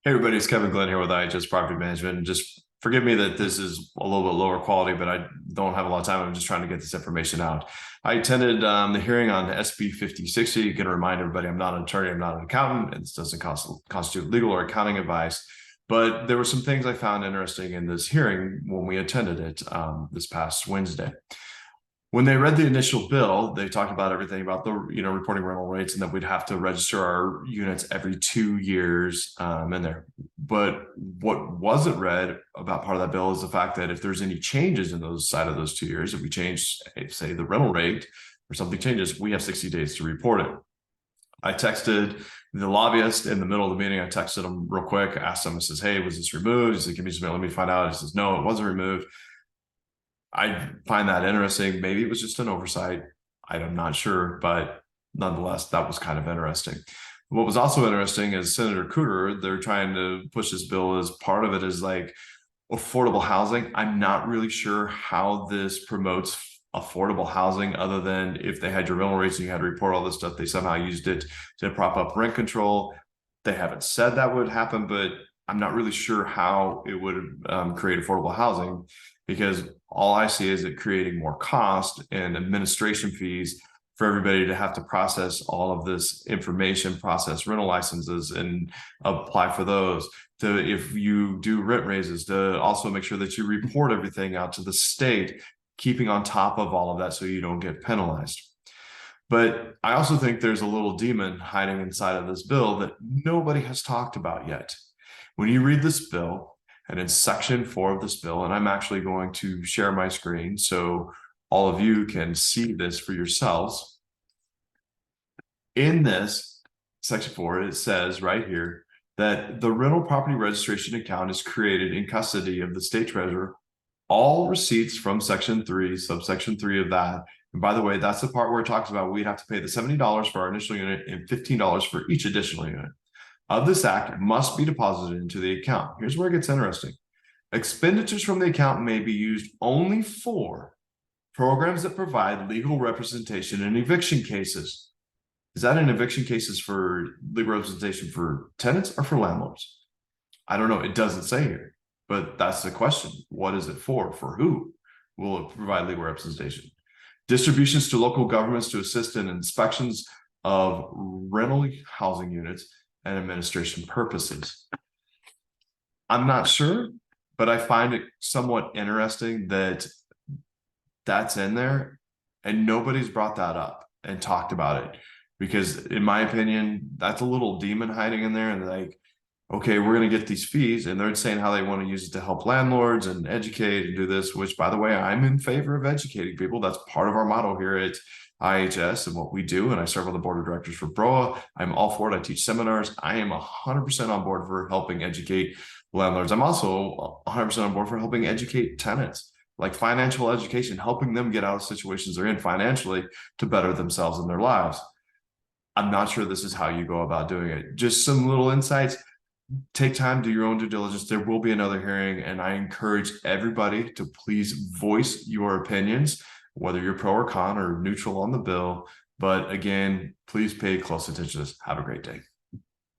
Hey everybody, it's Kevin Glenn here with IHS Property Management. Just forgive me that this is a little bit lower quality, but I don't have a lot of time. I'm just trying to get this information out. I attended the hearing on SB5060. You can remind everybody I'm not an attorney, I'm not an accountant, and this doesn't constitute legal or accounting advice. But there were some things I found interesting in this hearing when we attended it this past Wednesday. When they read the initial bill, they talked about everything about the reporting rental rates and that we'd have to register our units every 2 years in there. But what wasn't read about part of that bill is the fact that if there's any changes in those side of those 2 years, if we change, say, the rental rate or something changes, we have 60 days to report it. I texted the lobbyist in the middle of the meeting. I texted him real quick, asked him, I says, hey, was this removed? He said, give me some, let me find out. He says, no, it wasn't removed. I find that interesting. Maybe it was just an oversight. I'm not sure, but nonetheless, that was kind of interesting. What was also interesting is Senator Cooter, they're trying to push this bill as part of it is like affordable housing. I'm not really sure how this promotes affordable housing other than if they had your rental rates and you had to report all this stuff, they somehow used it to prop up rent control. They haven't said that would happen, but I'm not really sure how it would create affordable housing, because all I see is it creating more cost and administration fees for everybody to have to process all of this information, process rental licenses and apply for those. To, if you do rent raises, to also make sure that you report everything out to the state, keeping on top of all of that so you don't get penalized. But I also think there's a little demon hiding inside of this bill that nobody has talked about yet. When you read this bill, and in section 4 of this bill, and I'm actually going to share my screen so all of you can see this for yourselves. In this section 4, it says right here that the rental property registration account is created in custody of the state treasurer. All receipts from section 3, subsection 3 of that. And by the way, that's the part where it talks about we'd have to pay the $70 for our initial unit and $15 for each additional unit of this act must be deposited into the account. Here's where it gets interesting. Expenditures from the account may be used only for programs that provide legal representation in eviction cases. Is that in eviction cases for legal representation for tenants or for landlords? I don't know. It doesn't say here, but that's the question. What is it for? For who will it provide legal representation? Distributions to local governments to assist in inspections of rental housing units and administration purposes. I'm not sure, but I find it somewhat interesting that that's in there and nobody's brought that up and talked about it, because in my opinion, that's a little demon hiding in there. And like, okay, we're going to get these fees, and they're saying how they want to use it to help landlords and educate and do this, which by the way, I'm in favor of educating people. That's part of our motto here at IHS and what we do. And I serve on the board of directors for BROA. I'm all for it. I teach seminars. I am 100% on board for helping educate landlords. I'm also 100% on board for helping educate tenants, like financial education, helping them get out of situations they're in financially to better themselves in their lives. I'm not sure this is how you go about doing it. Just some little insights. Take time, do your own due diligence. There will be another hearing, and I encourage everybody to please voice your opinions, whether you're pro or con or neutral on the bill. But again, please pay close attention to this. Have a great day.